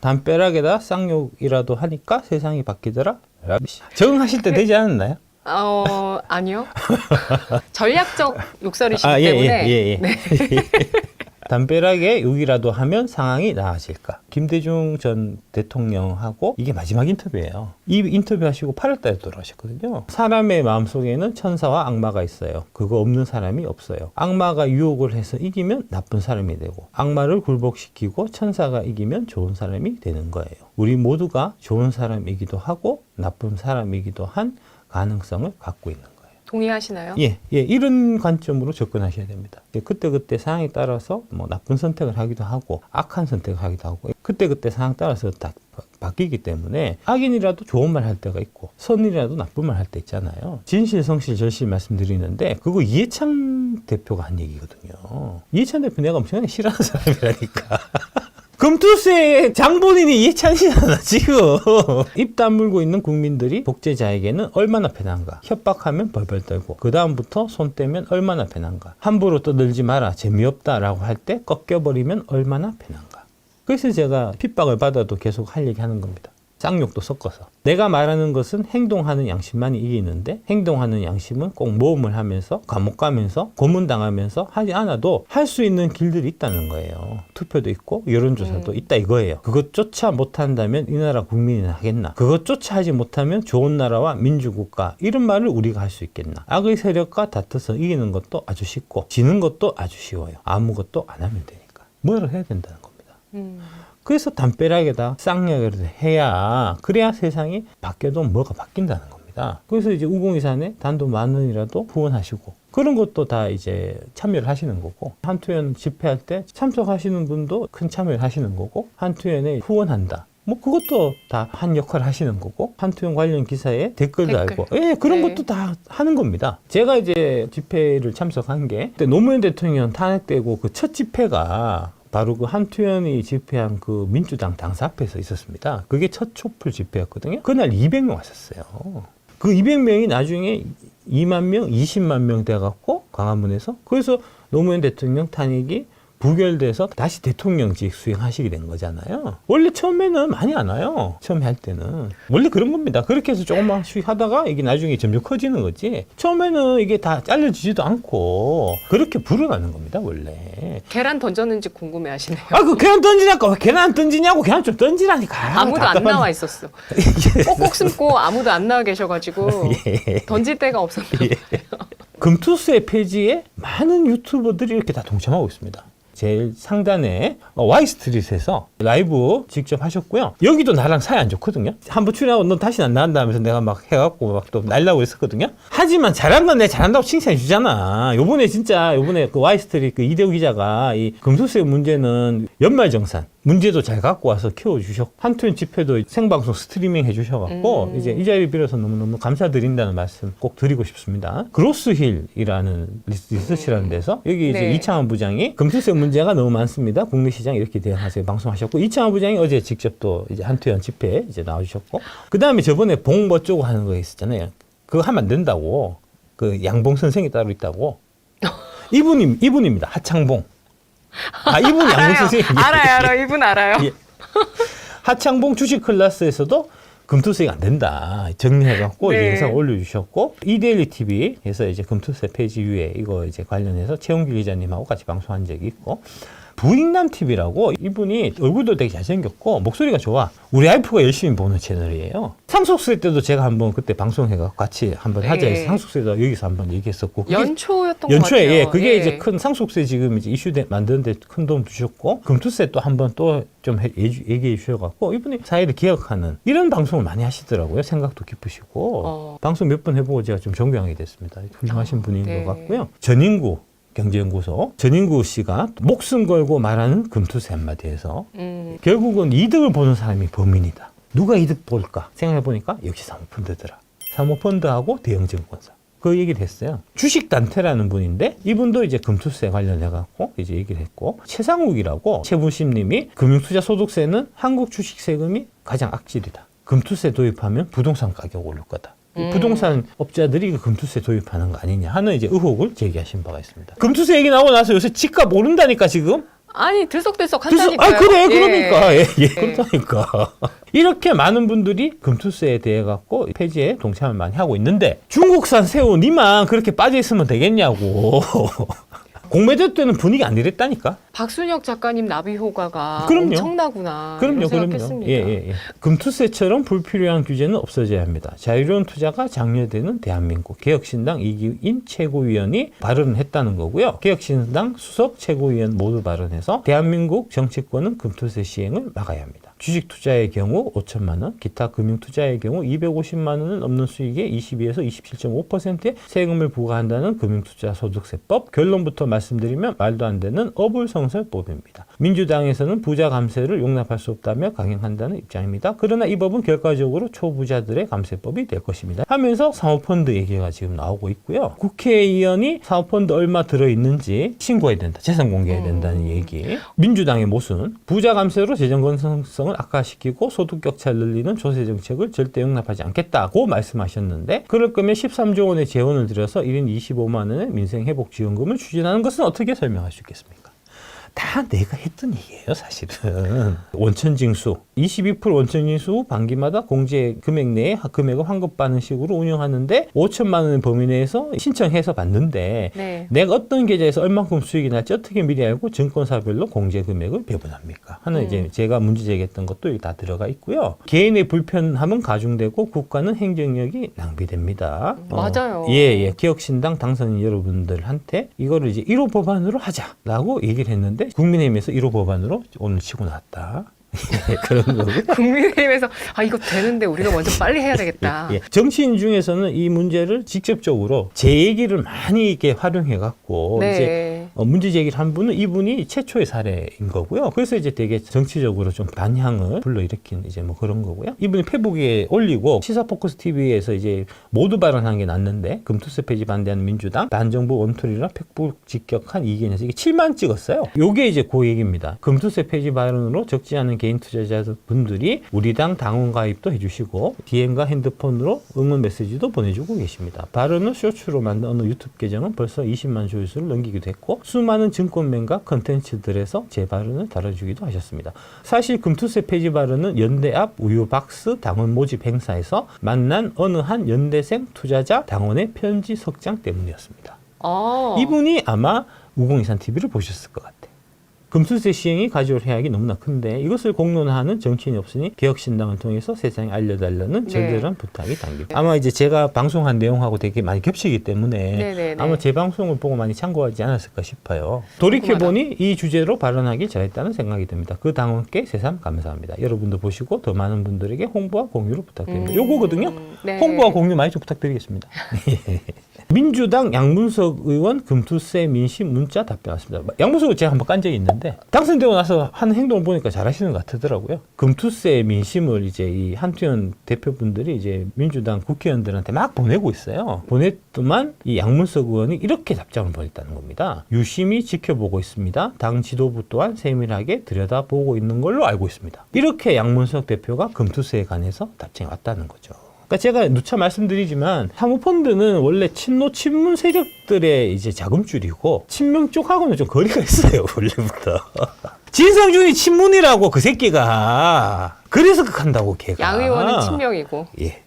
담벼락에다 쌍욕이라도 하니까 세상이 바뀌더라. 적응하실 때 되지 않았나요? 아니요. 전략적 욕설이시기 예, 때문에. 예. 네. 담벼락에 욕이라도 하면 상황이 나아질까? 김대중 전 대통령하고 이게 마지막 인터뷰예요. 이 인터뷰 하시고 8월 달에 돌아가셨거든요. 사람의 마음속에는 천사와 악마가 있어요. 그거 없는 사람이 없어요. 악마가 유혹을 해서 이기면 나쁜 사람이 되고, 악마를 굴복시키고 천사가 이기면 좋은 사람이 되는 거예요. 우리 모두가 좋은 사람이기도 하고 나쁜 사람이기도 한 가능성을 갖고 있는 거예요. 동의하시나요? 예, 이런 관점으로 접근하셔야 됩니다. 그때그때 상황에 따라서 뭐 나쁜 선택을 하기도 하고 악한 선택을 하기도 하고 그때그때 상황 따라서 다 바뀌기 때문에 악인이라도 좋은 말 할 때가 있고 선이라도 나쁜 말 할 때 있잖아요. 진실, 성실, 절실 말씀드리는데 그거 이해찬 대표가 한 얘기거든요. 이해찬 대표 내가 엄청나게 싫어하는 사람이라니까. 금투세 장본인이 이해찬이잖아 지금. 입 다물고 있는 국민들이 독재자에게는 얼마나 편한가. 협박하면 벌벌 떨고 그 다음부터 손 떼면 얼마나 편한가. 함부로 떠들지 마라 재미없다라고 할 때 꺾여버리면 얼마나 편한가. 그래서 제가 핍박을 받아도 계속 할 얘기 하는 겁니다. 쌍욕도 섞어서. 내가 말하는 것은 행동하는 양심만이 이기는데 행동하는 양심은 꼭 모험을 하면서 감옥 가면서 고문당하면서 하지 않아도 할 수 있는 길들이 있다는 거예요. 투표도 있고 여론조사도 있다 이거예요. 그것조차 못한다면 이 나라 국민이 하겠나. 그것조차 하지 못하면 좋은 나라와 민주국가 이런 말을 우리가 할 수 있겠나. 악의 세력과 다퉈서 이기는 것도 아주 쉽고 지는 것도 아주 쉬워요. 아무것도 안 하면 되니까. 뭐를 해야 된다는 겁니다. 그래서 담벼락에다 쌍욕을 해야 그래야 세상이 바뀌어도 뭐가 바뀐다는 겁니다. 그래서 이제 우공이산에 단돈 10,000원이라도 후원하시고 그런 것도 다 이제 참여를 하시는 거고 한투연 집회할 때 참석하시는 분도 큰 참여를 하시는 거고 한투연에 후원한다. 뭐 그것도 다 한 역할을 하시는 거고 한투연 관련 기사에 댓글도 달고 예 그런 것도 다 하는 겁니다. 제가 이제 집회를 참석한 게 그때 노무현 대통령 탄핵되고 그 첫 집회가 바로 그 한투연이 집회한 그 민주당 당사 앞에서 있었습니다. 그게 첫 촛불 집회였거든요. 그날 200명 왔었어요. 그 200명이 나중에 2만 명, 20만 명 돼갖고 광화문에서 그래서 노무현 대통령 탄핵이 부결돼서 다시 대통령직 수행하시게 된 거잖아요. 원래 처음에는 많이 안 와요. 처음에 할 때는. 원래 그런 겁니다. 그렇게 해서 조금씩 하다가 이게 나중에 점점 커지는 거지. 처음에는 이게 다 잘려지지도 않고 그렇게 불어나는 겁니다. 원래. 계란 던졌는지 궁금해 하시네요. 그 계란 던지냐고. 왜 계란 던지냐고. 계란 좀 던지라니까. 아무도 안 나와 있었어. 꼭꼭 숨고 아무도 안 나와 계셔가지고 던질 데가 없었나 봐요. 금투세 폐지에 많은 유튜버들이 이렇게 다 동참하고 있습니다. 제일 상단에 Y스트릿에서 라이브 직접 하셨고요. 여기도 나랑 사이 안 좋거든요. 한번 출연하고 너 다시 안 나간다 하면서 내가 막 해갖고 막 또 날라고 했었거든요. 하지만 잘한 건 내가 잘한다고 칭찬해 주잖아. 요번에 그 Y스트릿 그 이대호 기자가 이 금투세 문제는 연말정산 문제도 잘 갖고 와서 키워주셨고 한투연 집회도 생방송 스트리밍 해주셔갖고 이제 이 자리 빌어서 너무너무 감사드린다는 말씀 꼭 드리고 싶습니다. 그로스힐이라는 리서치라는 데서 여기 이제 이창환 부장이 금투세 문제가 너무 많습니다. 국내 시장 이렇게 대응하세요 방송하셨고 이창환 부장이 어제 직접 또 이제 한투연 집회에 이제 나와주셨고 그 다음에 저번에 봉 뭐쩌고 하는 거 있었잖아요. 그거 하면 안 된다고 그 양봉 선생이 따로 있다고 이분입니다. 하창봉. 이분 양봉 선생님. 알아요. 이분 알아요. 예. 하창봉 주식 클래스에서도 금투세가 안 된다. 정리해갖고 이제 영상 올려주셨고, 이데일리 TV에서 이제 금투세 폐지 이후에 이거 이제 관련해서 최홍길 기자님하고 같이 방송한 적이 있고, 부익남 TV라고 이분이 얼굴도 되게 잘생겼고 목소리가 좋아. 우리 와이프가 열심히 보는 채널이에요. 상속세 때도 제가 한번 그때 방송해서 같이 한번 하자 해서 상속세도 여기서 한번 얘기했었고 연초였던 것 같아요. 예, 그게 이제 큰 상속세 지금 이제 이슈 만드는데 큰 도움 주셨고 금투세 또 한번 또 좀 얘기해 주셔갖고 이분이 사회를 기억하는 이런 방송을 많이 하시더라고요. 생각도 깊으시고 방송 몇 번 해보고 제가 좀 존경하게 됐습니다. 훌륭하신 분인 것 같고요. 전인구 경제연구소 전인구 씨가 목숨 걸고 말하는 금투세 한마디에서 결국은 이득을 보는 사람이 범인이다. 누가 이득 볼까 생각해보니까 역시 사모펀드더라. 사모펀드하고 대형증권사. 그 얘기를 했어요. 주식단태라는 분인데 이분도 이제 금투세 관련해갖고 이제 얘기를 했고 최상욱이라고 최부심님이 금융투자소득세는 한국 주식세금이 가장 악질이다. 금투세 도입하면 부동산 가격 오를 거다. 부동산 업자들이 그 금투세 도입하는 거 아니냐 하는 이제 의혹을 제기하신 바가 있습니다. 금투세 얘기 나오고 나서 요새 집값 오른다니까 지금. 아니 들썩들썩 한다니까요. 아, 그래, 예. 그러니까. 예, 그렇다니까. 이렇게 많은 분들이 금투세에 대해 갖고 폐지에 동참을 많이 하고 있는데, 중국산 새우 니만 그렇게 빠져 있으면 되겠냐고. 공매도 때는 분위기 안 이랬다니까. 박순혁 작가님 나비 효과가 그럼요. 엄청나구나. 그럼요, 이런 그럼요. 생각했습니다. 예. 금투세처럼 불필요한 규제는 없어져야 합니다. 자유로운 투자가 장려되는 대한민국. 개혁신당 이기인 최고위원이 발언을 했다는 거고요. 개혁신당 수석 최고위원 모두 발언해서 대한민국 정치권은 금투세 시행을 막아야 합니다. 주식 투자의 경우 5천만 원, 기타 금융 투자의 경우 250만 원을 넘는 수익에 22에서 27.5%의 세금을 부과한다는 금융투자소득세법. 결론부터 말씀드리면 말도 안 되는 어불성설법입니다. 민주당에서는 부자 감세를 용납할 수 없다며 강행한다는 입장입니다. 그러나 이 법은 결과적으로 초부자들의 감세법이 될 것입니다. 하면서 사모펀드 얘기가 지금 나오고 있고요. 국회의원이 사모펀드 얼마 들어있는지 신고해야 된다. 재산 공개해야 된다는 얘기. 민주당의 모순. 부자 감세로 재정 건설성을 악화시키고 소득 격차를 늘리는 조세 정책을 절대 용납하지 않겠다고 말씀하셨는데, 그럴 거면 13조 원의 재원을 들여서 1인 25만 원의 민생회복지원금을 추진하는 것은 어떻게 설명할 수 있겠습니까? 다 내가 했던 얘기예요, 사실은. 원천징수, 22% 원천징수 반기마다 공제 금액 내에 금액을 환급받는 식으로 운영하는데 5천만 원의 범위 내에서 신청해서 받는데 네. 내가 어떤 계좌에서 얼만큼 수익이 날지 어떻게 미리 알고 증권사별로 공제 금액을 배분합니까? 하는 이제 제가 문제 제기했던 것도 여기 다 들어가 있고요. 개인의 불편함은 가중되고 국가는 행정력이 낭비됩니다. 맞아요. 예. 개혁신당 당선인 여러분들한테 이거를 이제 1호 법안으로 하자라고 얘기를 했는데 국민의힘에서 1호 법안으로 오늘 치고 나왔다. 그런 거고요. 국민의힘에서 이거 되는데 우리가 먼저 빨리 해야 되겠다. 예. 정치인 중에서는 이 문제를 직접적으로 제 얘기를 많이 이렇게 활용해 갖고 네. 이제 문제 제기를 한 분은 이분이 최초의 사례인 거고요. 그래서 이제 되게 정치적으로 좀 반향을 불러일으킨 이제 뭐 그런 거고요. 이분이 페북에 올리고 시사포커스 TV에서 이제 모두 발언한 게 났는데, 금투세 폐지 반대하는 민주당, 반정부 원툴이라 페북 직격한 이견에서 이게 7만 찍었어요. 요게 이제 그 얘기입니다. 금투세 폐지 발언으로 적지 않은 개인 투자자분들이 우리 당 당원 가입도 해주시고 DM과 핸드폰으로 응원 메시지도 보내주고 계십니다. 발언을 쇼츠로 만든 어느 유튜브 계정은 벌써 20만 조회수를 넘기기도 했고, 수많은 증권맨과 컨텐츠들에서 제 발언을 다뤄주기도 하셨습니다. 사실 금투세 폐지 발언은 연대 앞 우유박스 당원 모집 행사에서 만난 어느 한 연대생 투자자 당원의 편지 석장 때문이었습니다. 이분이 아마 5023TV를 보셨을 것 같아요. 금투세 시행이 가져올 해악이 너무나 큰데 이것을 공론화하는 정치인이 없으니 개혁신당을 통해서 세상에 알려달라는 절절한 부탁이 담깁니다. 아마 이제 제가 방송한 내용하고 되게 많이 겹치기 때문에 네네네. 아마 제 방송을 보고 많이 참고하지 않았을까 싶어요. 돌이켜보니 이 주제로 발언하기 잘했다는 생각이 듭니다. 그 당원께 새삼 감사합니다. 여러분도 보시고 더 많은 분들에게 홍보와 공유를 부탁드립니다. 요거거든요. 네. 홍보와 공유 많이 좀 부탁드리겠습니다. 민주당 양문석 의원 금투세 민심 문자 답변 왔습니다. 양문석 의원 제가 한번 깐 적이 있는데 당선되고 나서 하는 행동을 보니까 잘하시는 것 같더라고요. 금투세 민심을 이제 이 한투현 대표분들이 이제 민주당 국회의원들한테 막 보내고 있어요. 보냈더만 이 양문석 의원이 이렇게 답장을 보냈다는 겁니다. 유심히 지켜보고 있습니다. 당 지도부 또한 세밀하게 들여다보고 있는 걸로 알고 있습니다. 이렇게 양문석 대표가 금투세에 관해서 답장이 왔다는 거죠. 그러니까 제가 누차 말씀드리지만 사모펀드는 원래 친노 친문 세력들의 이제 자금줄이고 친명 쪽하고는 좀 거리가 있어요, 원래부터. 진성준이 친문이라고 그 새끼가. 그래서 극한다고 걔가. 양 의원은 친명이고. 예.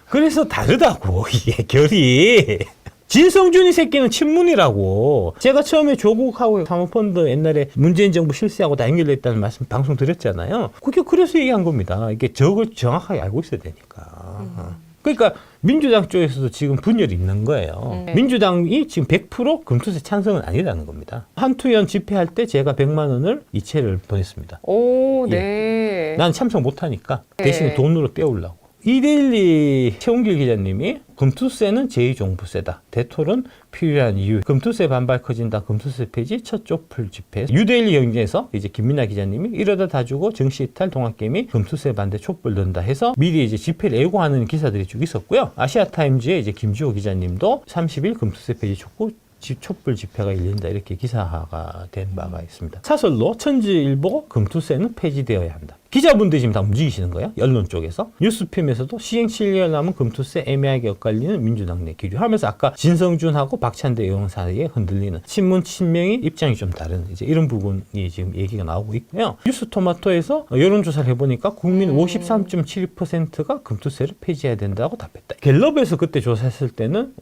그래서 다르다고 이게 결이. 진성준이 새끼는 친문이라고. 제가 처음에 조국하고 사모펀드 옛날에 문재인 정부 실세하고 다 연결됐다는 말씀 방송 드렸잖아요. 그게 그래서 얘기한 겁니다. 이게 적을 정확하게 알고 있어야 되니까. 그러니까 민주당 쪽에서도 지금 분열이 있는 거예요. 민주당이 지금 100% 금투세 찬성은 아니라는 겁니다. 한투현 집회할 때 제가 100만 원을 이체를 보냈습니다. 오, 네. 난 참석 못하니까 네. 대신에 돈으로 떼우려고. 이데일리 최홍길 기자님이 금투세는 제2종부세다. 대토론 필요한 이유. 금투세 반발 커진다. 금투세 폐지 첫 촛불 집회. 유데일리 경제에서 이제 김민아 기자님이 이러다 다 주고 정시 이탈 동학개미 금투세 반대 촛불 든다 해서 미리 이제 집회를 예고하는 기사들이 쭉 있었고요. 아시아타임즈의 이제 김주호 기자님도 30일 금투세 폐지 촛불 집회가 열린다 이렇게 기사화가 된 바가 있습니다. 사설로 천지일보 금투세는 폐지되어야 한다. 기자분들이 지금 다 움직이시는 거예요. 언론 쪽에서. 뉴스핌에서도 시행 7개월 남은 금투세 애매하게 엇갈리는 민주당 내 기류 하면서 아까 진성준하고 박찬대 의원 사이에 흔들리는 친문 친명의 입장이 좀 다른 이제 이런 부분이 지금 얘기가 나오고 있고요. 뉴스토마토에서 여론조사를 해보니까 국민 53.7%가 금투세를 폐지해야 된다고 답했다. 갤럽에서 그때 조사했을 때는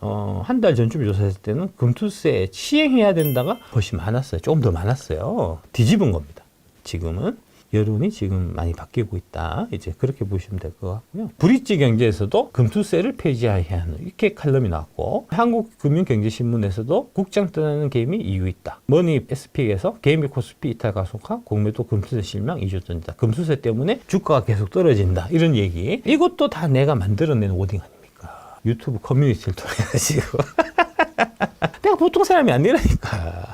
한 달 전쯤 조사했을 때는 금투세 시행해야 된다가 훨씬 많았어요. 조금 더 많았어요. 뒤집은 겁니다. 지금은 여론이 지금 많이 바뀌고 있다. 이제 그렇게 보시면 될 것 같고요. 브릿지 경제에서도 금투세를 폐지해야 하는 이렇게 칼럼이 나왔고 한국금융경제신문에서도 국장 떠나는 게임이 이유 있다. 머니 SP에서 게임의 코스피 이탈 가속화, 공매도 금투세 실망 2조 전이다. 금투세 때문에 주가가 계속 떨어진다. 이런 얘기. 이것도 다 내가 만들어낸 워딩 아닙니까? 유튜브 커뮤니티를 통해 가지고 내가 보통 사람이 아니라니까.